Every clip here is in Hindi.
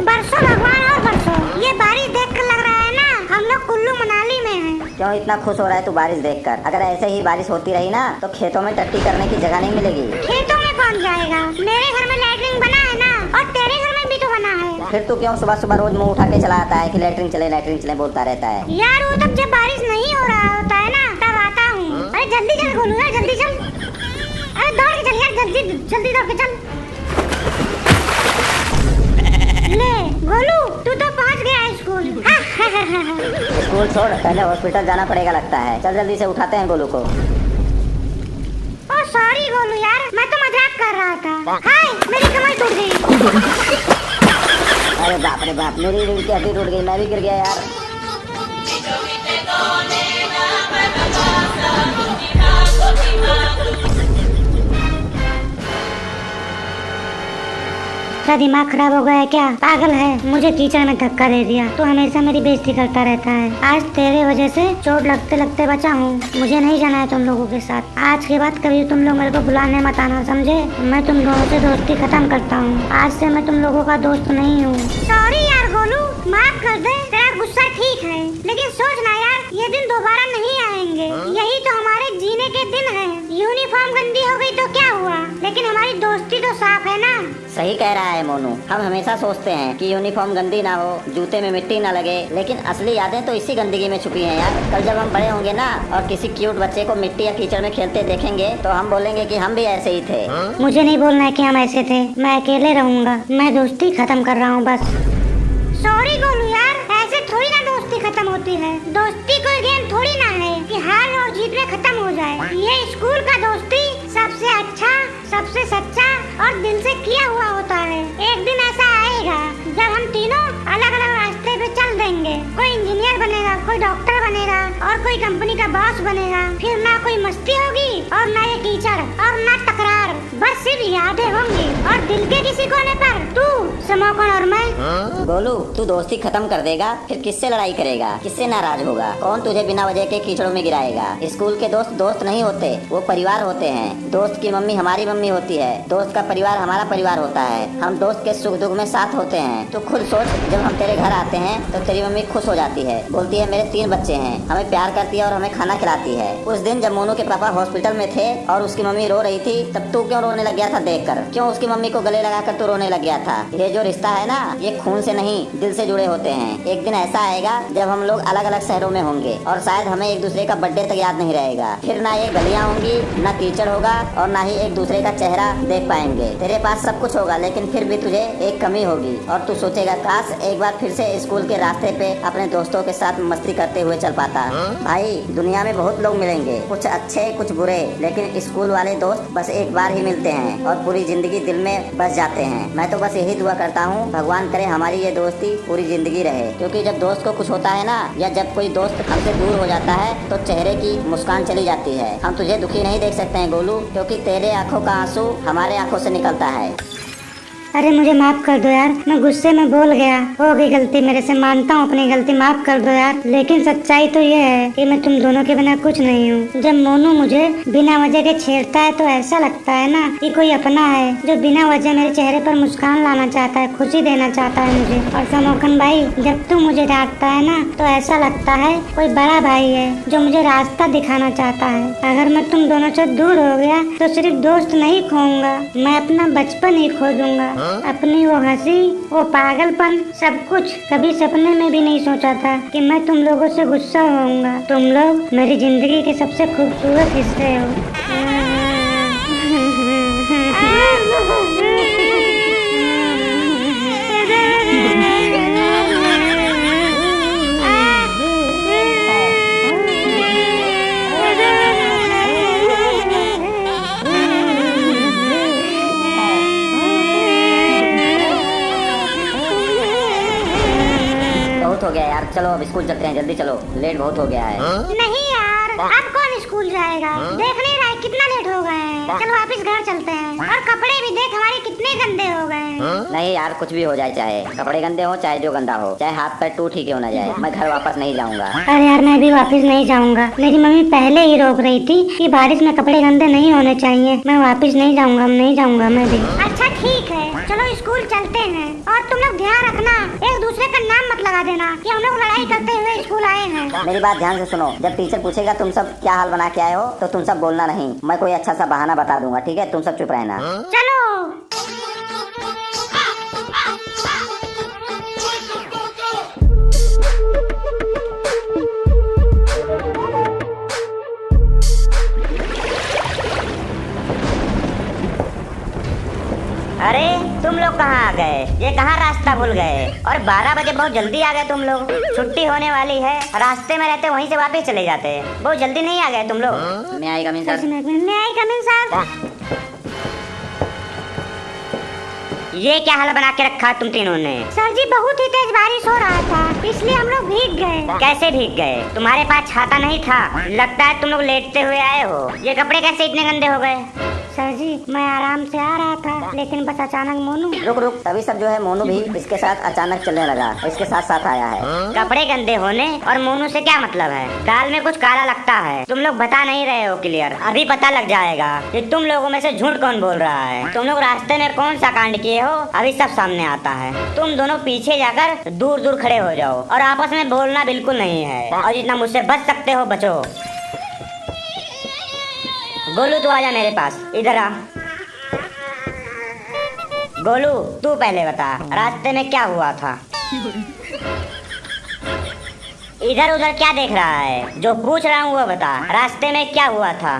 बरसों भगवान और बरसों। ये बारिश देख कर लग रहा है ना हम लोग कुल्लू मनाली में हैं। क्यों इतना खुश हो रहा है तू बारिश देखकर? अगर ऐसे ही बारिश होती रही ना तो खेतों में टट्टी करने की जगह नहीं मिलेगी। खेतों में कौन जाएगा? मेरे घर में लैट्रिन बना है ना, और तेरे घर में भी तो बना है। फिर तू क्यों सुबह सुबह रोज मुंह उठा के चला आता है कि लैट्रिन चले बोलता रहता है? यार वो तब जब बारिश नहीं हो रहा होता है ना तब आता हूँ। अरे जल्दी चल गोलू यार, जल्दी चल। अरे दौड़ के चल यार, जल्दी जल्दी दौड़ के चल। ले गोलू तू तो पहुँच गया स्कूल। स्कूल छोड़, पहले हॉस्पिटल जाना पड़ेगा लगता है। चल जल्दी से उठाते हैं गोलू को। ओ सॉरी गोलू यार, मैं तो मजाक कर रहा था। हाय मेरी कमर टूट गई। अरे बाप रे बाप, मेरी रीढ़ की हड्डी टूट गई, मैं भी गिर गया यार। तेरा दिमाग खराब हो गया है क्या? पागल है, मुझे कीचड़ में धक्का दे दिया। तू हमेशा मेरी बेइज्जती करता रहता है। आज तेरे वजह से चोट लगते लगते बचा हूँ। मुझे नहीं जाना है तुम लोगों के साथ। आज के बाद कभी तुम लोग मेरे को बुलाने मत आना, समझे? मैं तुम दोनों से दोस्ती खत्म करता हूँ। आज से मैं तुम लोगों का दोस्त नहीं हूँ। सॉरी यार गोलू, माफ कर दे। तेरा गुस्सा ठीक है, लेकिन सोच ना यार, ये दिन दोबारा नहीं आएंगे। यही तो हमारे जीने के दिन है। यूनिफॉर्म गंदी हो गई तो क्या हुआ, लेकिन हमारी दोस्ती तो साफ है ना। सही कह रहा है मोनू। हम हमेशा सोचते हैं कि यूनिफॉर्म गंदी ना हो, जूते में मिट्टी ना लगे, लेकिन असली यादें तो इसी गंदगी में छुपी हैं यार। कल जब हम बड़े होंगे ना और किसी क्यूट बच्चे को मिट्टी या कीचड़ में खेलते देखेंगे तो हम बोलेंगे कि हम भी ऐसे ही थे। मुझे नहीं बोलना है कि हम ऐसे थे। मैं अकेले रहूंगा। मैं दोस्ती खत्म कर रहा हूँ बस। सॉरी गोलू यार, ऐसे थोड़ी ना दोस्ती खत्म होती है। दोस्ती कोई गेम थोड़ी ना है कि हार और जीत में खत्म हो जाए। ये स्कूल का दोस्ती सबसे अच्छा, सबसे सच्चा और दिल से किया हुआ होता है। एक दिन ऐसा आएगा जब हम तीनों अलग अलग रास्ते पे चल देंगे। कोई इंजीनियर बनेगा, कोई डॉक्टर बनेगा और कोई कंपनी का बॉस बनेगा। फिर ना कोई मस्ती होगी और ना ये कीचड़ और ना तकरार, बस सिर्फ यादें होंगी। और दिल के किसी कोने पर तू, समोकन और मैं। गोलू तू दोस्ती खत्म कर देगा, फिर किससे लड़ाई करेगा? किससे नाराज होगा? कौन तुझे बिना वजह के कीचड़ों में गिराएगा? स्कूल के दोस्त दोस्त नहीं होते, वो परिवार होते हैं। दोस्त की मम्मी हमारी मम्मी होती है, दोस्त का परिवार हमारा परिवार होता है। हम दोस्त के सुख दुख में साथ होते हैं। तो खुद सोच, जब हम तेरे घर आते हैं तो तेरी मम्मी खुश हो जाती है, बोलती है मेरे 3 बच्चे हैं, हमें प्यार करती है और हमें खाना खिलाती है। उस दिन जब मोनू के पापा हॉस्पिटल में थे और उसकी मम्मी रो रही थी, तब तू क्यों रोने लग गया था देखकर? क्यों उसकी मम्मी को गले लगाकर तू रोने लग गया था? ये जो रिश्ता है ना, ये खून से नहीं दिल से जुड़े होते हैं। एक दिन ऐसा आएगा जब हम लोग अलग अलग शहरों में होंगे और शायद हमें एक दूसरे का बर्थडे तक याद नहीं रहेगा। फिर ना ये गलियां होंगी, ना कीचड़ होगा और ना ही एक दूसरे का चेहरा देख पाएंगे। तेरे पास सब कुछ होगा, लेकिन फिर भी तुझे एक कमी होगी और तू सोचेगा काश एक बार फिर से स्कूल के रास्ते पे अपने दोस्तों के साथ मस्ती करते हुए चल पाता। भाई दुनिया में बहुत लोग मिलेंगे, कुछ अच्छे कुछ बुरे, लेकिन स्कूल वाले दोस्त बस एक बार ही मिलते हैं और पूरी जिंदगी दिल में बस जाते हैं। मैं तो बस यही दुआ करता हूँ, भगवान करे हमारी ये दोस्ती पूरी जिंदगी रहे। क्योंकि जब दोस्त को कुछ होता है ना, या जब कोई दोस्त हमसे दूर हो जाता है तो चेहरे की मुस्कान चली जाती है। हम तुझे दुखी नहीं देख सकते हैं गोलू, क्योंकि तेरे आंखों का आंसू हमारे आंखों से निकलता है। अरे मुझे माफ कर दो यार, मैं गुस्से में बोल गया। हो गई गलती मेरे से, मानता हूँ अपनी गलती, माफ कर दो यार। लेकिन सच्चाई तो ये है कि मैं तुम दोनों के बिना कुछ नहीं हूँ। जब मोनू मुझे बिना वजह के छेड़ता है तो ऐसा लगता है ना कि कोई अपना है जो बिना वजह मेरे चेहरे पर मुस्कान लाना चाहता है, खुशी देना चाहता है मुझे। और समोकन भाई, जब तू मुझे डांटता है ना तो ऐसा लगता है कोई बड़ा भाई है जो मुझे रास्ता दिखाना चाहता है। अगर मैं तुम दोनों से दूर हो गया तो सिर्फ दोस्त नहीं खोऊंगा, मैं अपना बचपन ही खो दूंगा। अपनी वो हंसी, वो पागलपन, सब कुछ। कभी सपने में भी नहीं सोचा था कि मैं तुम लोगों से गुस्सा होऊंगा। तुम लोग मेरी जिंदगी के सबसे खूबसूरत हिस्से हो। बहुत हो गया यार, चलो अब स्कूल चलते हैं, जल्दी चलो, लेट बहुत हो गया है। नहीं यार, अब कौन स्कूल जाएगा? देख नहीं रहा है कितना लेट हो गए हैं। चलो वापस घर चलते हैं। और कपड़े भी देख हमारे कितने गंदे हो गए हैं। नहीं यार, कुछ भी हो जाए, चाहे कपड़े गंदे हो चाहे जो गंदा हो, चाहे हाथ पैर टूट ही क्यों ना जाए, मैं घर वापस नहीं जाऊंगा। अरे यार मैं भी वापस नहीं जाऊंगा। मेरी मम्मी पहले ही रोक रही थी कि बारिश में कपड़े गंदे नहीं होने चाहिए। मैं वापस नहीं जाऊंगा, नहीं जाऊंगा मैं भी। अच्छा ठीक है। चलो स्कूल चलते हैं और तुम लोग ध्यान रखना, एक दूसरे का नाम मत लगा देना कि हम लोग लड़ाई करते हुए स्कूल आए हैं। मेरी बात ध्यान से सुनो, जब टीचर पूछेगा तुम सब क्या हाल बना के आए हो तो तुम सब बोलना नहीं, मैं कोई अच्छा सा बहाना बता दूंगा, ठीक है? तुम सब चुप रहना। चलो। अरे तुम लोग कहाँ आ गए? ये कहाँ रास्ता भूल गए? और 12 बजे बहुत जल्दी आ गए तुम लोग। छुट्टी होने वाली है, रास्ते में रहते वहीं से वापस चले जाते। बहुत जल्दी नहीं आ गए तुम लोग। मैं आई कमिंग सर। ये क्या हाल बना के रखा तुम तीनों ने? सर जी बहुत ही तेज बारिश हो रहा था, इसलिए हम लोग भीग गए। कैसे भीग गए? तुम्हारे पास छाता नहीं था, लगता है तुम लोग लेटते हुए आए हो। ये कपड़े कैसे इतने गंदे हो गए? सर जी मैं आराम से आ रहा था, लेकिन बस अचानक मोनू। रुक तभी सब जो है मोनू भी इसके साथ अचानक चलने लगा, इसके साथ साथ आया है। कपड़े गंदे होने और मोनू से क्या मतलब है? दाल में कुछ काला लगता है, तुम लोग बता नहीं रहे हो क्लियर। अभी पता लग जाएगा कि तुम लोगों में से झूठ कौन बोल रहा है। तुम लोग रास्ते में कौन सा कांड किए हो, अभी सब सामने आता है। तुम दोनों पीछे जाकर दूर दूर खड़े हो जाओ और आपस में बोलना बिल्कुल नहीं है, और जितना मुझसे बच सकते हो बचो। गोलू तू आजा मेरे पास, इधर आ। गोलू तू पहले बता, रास्ते में क्या हुआ था? इधर उधर क्या देख रहा है? जो पूछ रहा हूँ वो बता, रास्ते में क्या हुआ था?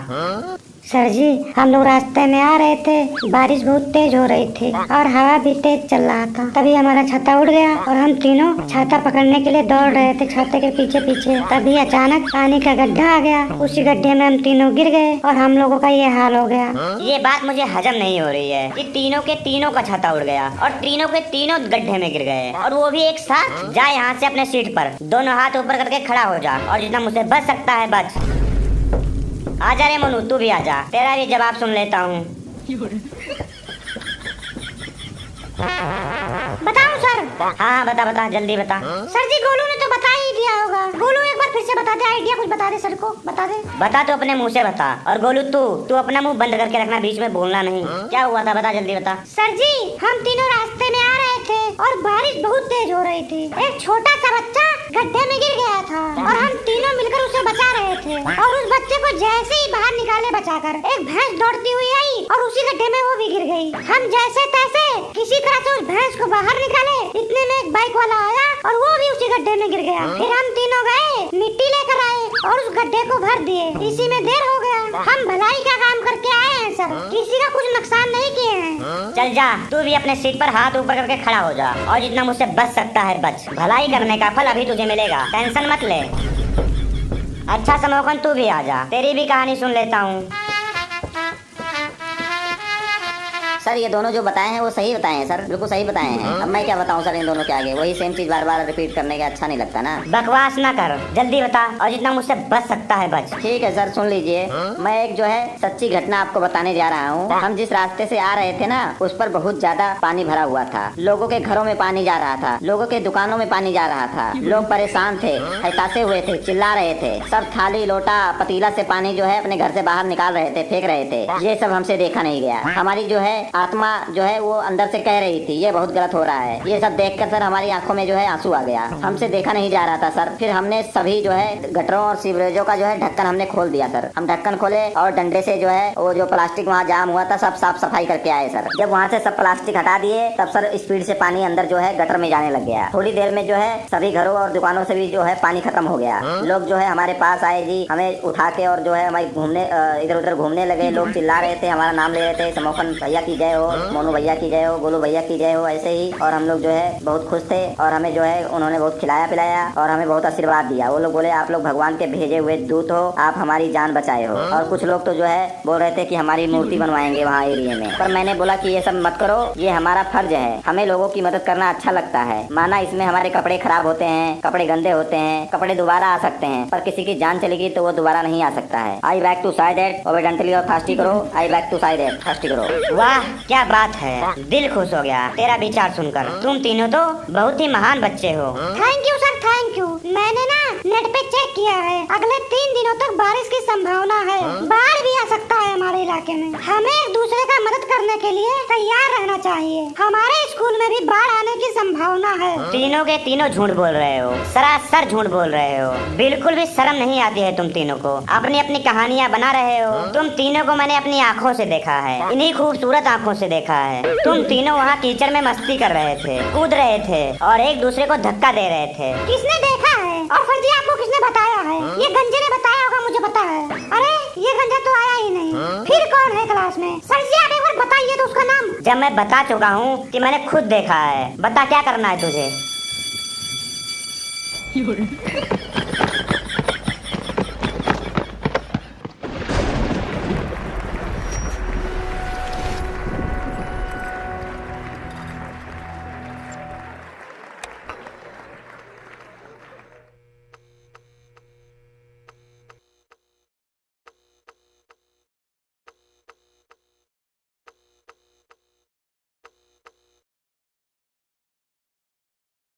सर जी हम लोग रास्ते में आ रहे थे, बारिश बहुत तेज हो रही थी और हवा भी तेज चल रहा था। तभी हमारा छाता उड़ गया और हम तीनों छाता पकड़ने के लिए दौड़ रहे थे छाते के पीछे पीछे। तभी अचानक पानी का गड्ढा आ गया, उसी गड्ढे में हम तीनों गिर गए और हम लोगों का ये हाल हो गया। ये बात मुझे हजम नहीं हो रही है कि तीनों के तीनों का छाता उड़ गया और तीनों के तीनों गड्ढे में गिर गए, और वो भी एक साथ। जा यहाँ से अपने सीट पर दोनों हाथ ऊपर करके खड़ा हो जा, और जितना मुझसे बच सकता है बच। आजा रे मोनू तू भी आजा, तेरा भी जवाब सुन लेता हूँ। बताओ सर। हाँ बता जल्दी बता। सर जी गोलू ने तो बता ही दिया होगा, गोलू एक बार फिर से बता दे, आइडिया कुछ बता दे सर को, बता दे। बता तो अपने मुंह से बता। और गोलू तू अपना मुंह बंद करके रखना, बीच में बोलना नहीं। क्या हुआ था बता जल्दी बता। सर जी हम तीनों रास्ते में आ रहे थे और बारिश बहुत तेज हो रही थी। एक छोटा सा बच्चा गड्ढे में गिर गया था और हम तीनों मिलकर उसे बचा रहे थे, और उस बच्चे को जैसे ही बाहर निकाले बचाकर, एक भैंस दौड़ती हुई आई और उसी गड्ढे में वो भी गिर गई। हम जैसे तैसे किसी तरह से उस भैंस को बाहर निकाले, इतने में एक बाइक वाला आया और वो भी उसी गड्ढे में गिर गया। फिर हम तीनों गए, मिट्टी लेकर आए और उस गड्ढे को भर दिए। इसी में देर हो गया। हम भलाई का काम करके आए हैं सर, किसी का कुछ नुकसान नहीं किए हैं। चल जा तू भी अपने सीट पर हाथ ऊपर करके खड़ा हो जा, और जितना मुझसे बच सकता है बच। भलाई करने का फल अभी तुझे मिलेगा, टेंशन मत ले। अच्छा समोकन तू भी आजा, तेरी भी कहानी सुन लेता हूँ। सर ये दोनों जो बताए हैं वो सही बताए हैं सर, बिल्कुल सही बताए हैं। अब मैं क्या बताऊं सर इन दोनों के आगे, वही सेम चीज बार बार रिपीट करने का अच्छा नहीं लगता ना। बकवास ना कर, जल्दी बता, और जितना मुझसे बच सकता है बच। ठीक है सर सुन लीजिए, मैं एक जो है सच्ची घटना आपको बताने जा रहा हूँ। हम जिस रास्ते से आ रहे थे ना, उस पर बहुत ज्यादा पानी भरा हुआ था। लोगों के घरों में पानी जा रहा था, लोगों के दुकानों में पानी जा रहा था। लोग परेशान थे, हताशे हुए थे, चिल्ला रहे थे। सब थाली लोटा पतीला से पानी जो है अपने घर से बाहर निकाल रहे थे, फेंक रहे थे। ये सब हमसे देखा नहीं गया। हमारी जो है आत्मा जो है वो अंदर से कह रही थी ये बहुत गलत हो रहा है। ये सब देखकर सर हमारी आंखों में जो है आंसू आ गया, हमसे देखा नहीं जा रहा था सर। फिर हमने सभी जो है गटरों और सीवरेजों का जो है ढक्कन हमने खोल दिया सर। हम ढक्कन खोले और डंडे से जो है वो जो प्लास्टिक वहाँ जाम हुआ था सब साफ सफाई करके आए सर। जब वहाँ से सब प्लास्टिक हटा दिए तब सर स्पीड से पानी अंदर जो है गटर में जाने लग गया। थोड़ी देर में जो है सभी घरों और दुकानों से भी जो है पानी खत्म हो गया। लोग जो है हमारे पास आए जी, हमें उठा के और जो है हमारे घूमने इधर उधर घूमने लगे। लोग चिल्ला रहे थे, हमारा नाम ले रहे थे, समोकन भैया की जय हो, मोनू भैया की जय हो, गोलू भैया की जय हो, ऐसे ही। और हम लोग जो है बहुत खुश थे और हमें जो है उन्होंने बहुत खिलाया पिलाया और हमें बहुत आशीर्वाद दिया। वो लोग बोले आप लोग भगवान के भेजे हुए दूत हो, आप हमारी जान बचाए हो। और कुछ लोग तो जो है बोल रहे थे कि हमारी मूर्ति बनवाएंगे वहाँ एरिया में। पर मैंने बोला कि ये सब मत करो, ये हमारा फर्ज है, हमें लोगों की मदद करना अच्छा लगता है। माना इसमें हमारे कपड़े खराब होते हैं, कपड़े गंदे होते हैं, कपड़े दोबारा आ सकते हैं, पर किसी की जान चलेगी तो वो दोबारा नहीं आ सकता है। आई बैक टू साइड एट ओबेडेंटली और फास्टी करो, आई बैक टू साइड एट फास्टी करो। वाह क्या बात है, दिल खुश हो गया तेरा विचार सुनकर। तुम तीनों तो बहुत ही महान बच्चे हो। Thank you sir, thank you. मैंने ना नेट पे चेक किया है, अगले 3 दिनों तक बारिश की संभावना है। बाढ़ भी आ सकता है हमारे इलाके में। हमें एक दूसरे का मदद करने के लिए तैयार रहना चाहिए। हमारे स्कूल में भी बाढ़ आने की संभावना है। तीनों के तीनों झूठ बोल रहे हो, सरासर झूठ बोल रहे हो। बिल्कुल भी शर्म नहीं आती है तुम तीनों को। अपनी अपनी कहानियाँ बना रहे हो। तुम तीनों को मैंने अपनी आँखों से देखा है, इन्हीं खूबसूरत आँखों से देखा है। तुम तीनों वहाँ कीचड़ में मस्ती कर रहे थे, कूद रहे थे और एक दूसरे को धक्का दे रहे थे। किसने देखा है? और सर जी आपको किसने बताया है? ये गंजे ने बताया होगा, मुझे पता है। अरे ये गंजा तो आया ही नहीं। फिर कौन है क्लास में? सर जी आप एक बार बताइए तो उसका नाम। जब मैं बता चुका हूँ कि मैंने खुद देखा है, बता क्या करना है तुझे।